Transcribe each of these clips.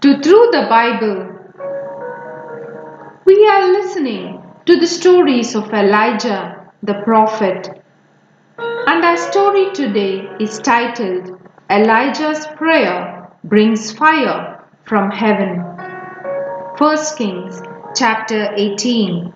to Through the Bible. We are listening to the stories of Elijah the prophet, and our story today is titled Elijah's Prayer Brings Fire from Heaven. 1 Kings chapter 18.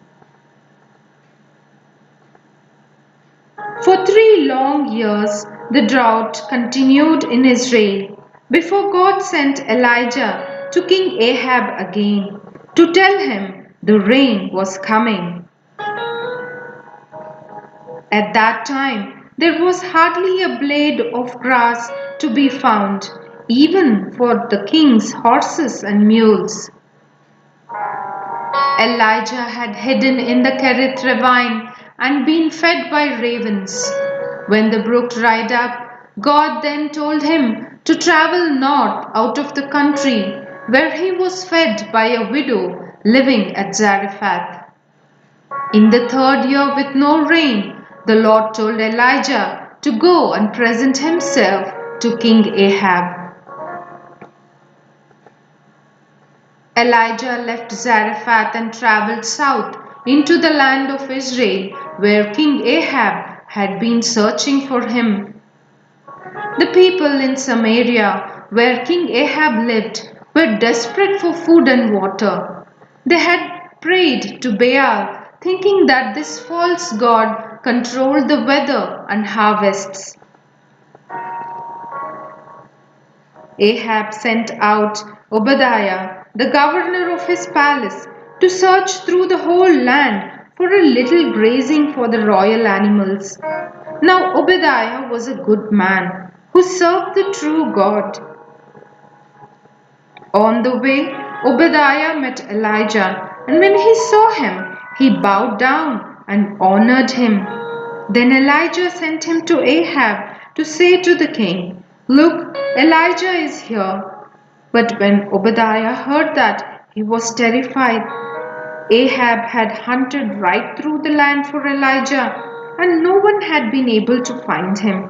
For 3 long years the drought continued in Israel before God sent Elijah to King Ahab again to tell him the rain was coming. At that time there was hardly a blade of grass to be found, even for the king's horses and mules. Elijah had hidden in the Kerith ravine and been fed by ravens. When the brook dried up, God then told him to travel north out of the country, where he was fed by a widow living at Zarephath. In the 3rd year with no rain, the Lord told Elijah to go and present himself to King Ahab. Elijah left Zarephath and travelled south into the land of Israel, where King Ahab had been searching for him. The people in Samaria, where King Ahab lived, were desperate for food and water. They had prayed to Baal, thinking that this false god controlled the weather and harvests. Ahab sent out Obadiah, the governor of his palace, to search through the whole land for a little grazing for the royal animals. Now Obadiah was a good man who served the true God. On the way, Obadiah met Elijah, and when he saw him, he bowed down and honored him. Then Elijah sent him to Ahab to say to the king, "Look, Elijah is here." But when Obadiah heard that, he was terrified. Ahab had hunted right through the land for Elijah, and no one had been able to find him.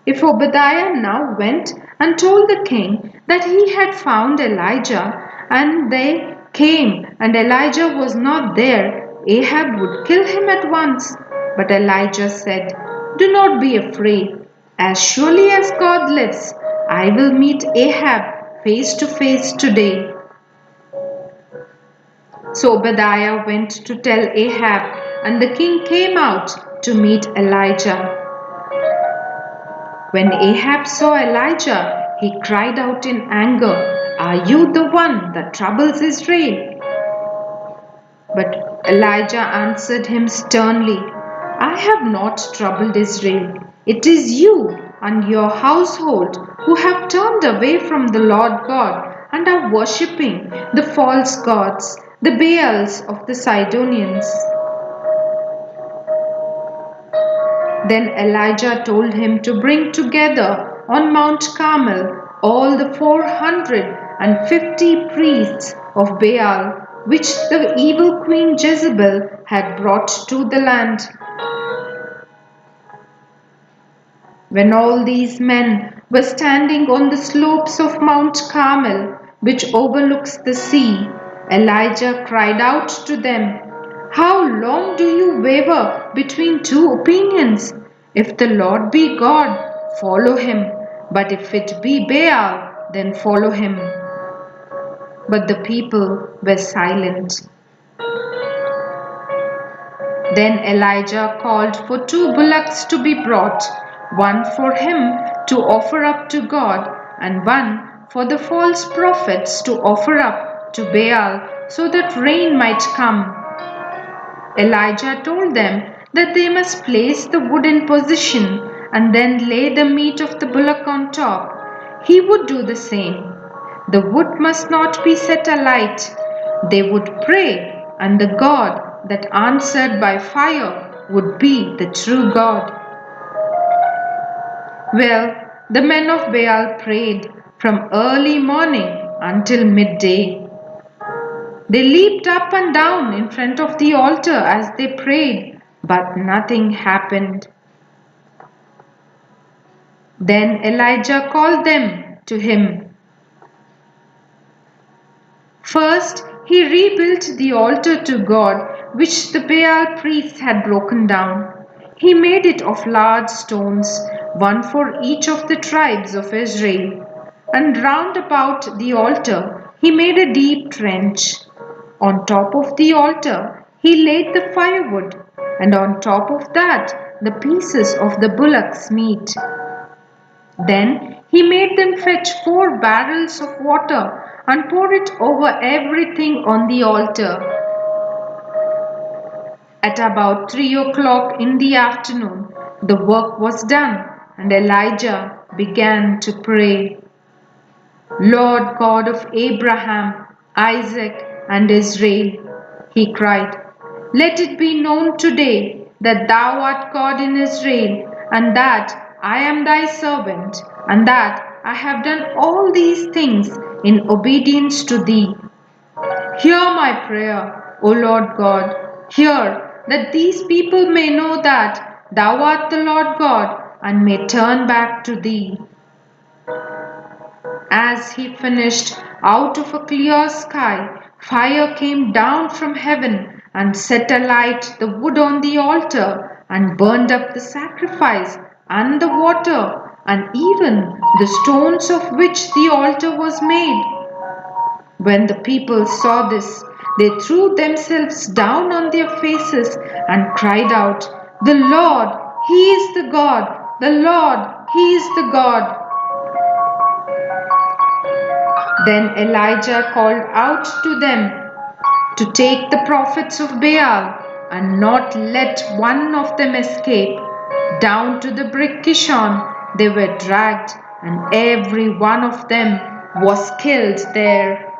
If Obadiah now went and told the king that he had found Elijah, and they came and Elijah was not there, Ahab would kill him at once. But Elijah said, "Do not be afraid. As surely as God lives, I will meet Ahab face to face today." So Obadiah went to tell Ahab, and the king came out to meet Elijah. When Ahab saw Elijah, he cried out in anger, "Are you the one that troubles Israel?" But Elijah answered him sternly, "I have not troubled Israel. It is you and your household who have turned away from the Lord God and are worshipping the false gods, the Baals of the Sidonians." Then Elijah told him to bring together on Mount Carmel all the 450 priests of Baal, which the evil queen Jezebel had brought to the land. When all these men were standing on the slopes of Mount Carmel, which overlooks the sea, Elijah cried out to them, "How long do you waver between 2 opinions? If the Lord be God, follow him, but if it be Baal, then follow him." But the people were silent. Then Elijah called for 2 bullocks to be brought, one for him to offer up to God, and one for the false prophets to offer up to Baal, so that rain might come. Elijah told them that they must place the wood in position and then lay the meat of the bullock on top. He would do the same. The wood must not be set alight. They would pray, and the God that answered by fire would be the true God. Well, the men of Baal prayed from early morning until midday. They leaped up and down in front of the altar as they prayed, but nothing happened. Then Elijah called them to him. First, he rebuilt the altar to God, which the Baal priests had broken down. He made it of large stones, one for each of the tribes of Israel. And round about the altar, he made a deep trench. On top of the altar, he laid the firewood, and on top of that, the pieces of the bullock's meat. Then he made them fetch 4 barrels of water and pour it over everything on the altar. At about 3 o'clock in the afternoon, the work was done, and Elijah began to pray. Lord God of Abraham, Isaac, and Israel, he cried, let it be known today that thou art God in Israel, and that I am thy servant, and that I have done all these things in obedience to thee. Hear my prayer, O Lord God. Hear, that these people may know that thou art the Lord God, and may turn back to thee. As he finished, out of a clear sky, fire came down from heaven and set alight the wood on the altar and burned up the sacrifice and the water and even the stones of which the altar was made. When the people saw this, they threw themselves down on their faces and cried out, the Lord, He is the God! The Lord, He is the God! Then Elijah called out to them to take the prophets of Baal and not let one of them escape. Down to the brook Kishon they were dragged, and every one of them was killed there.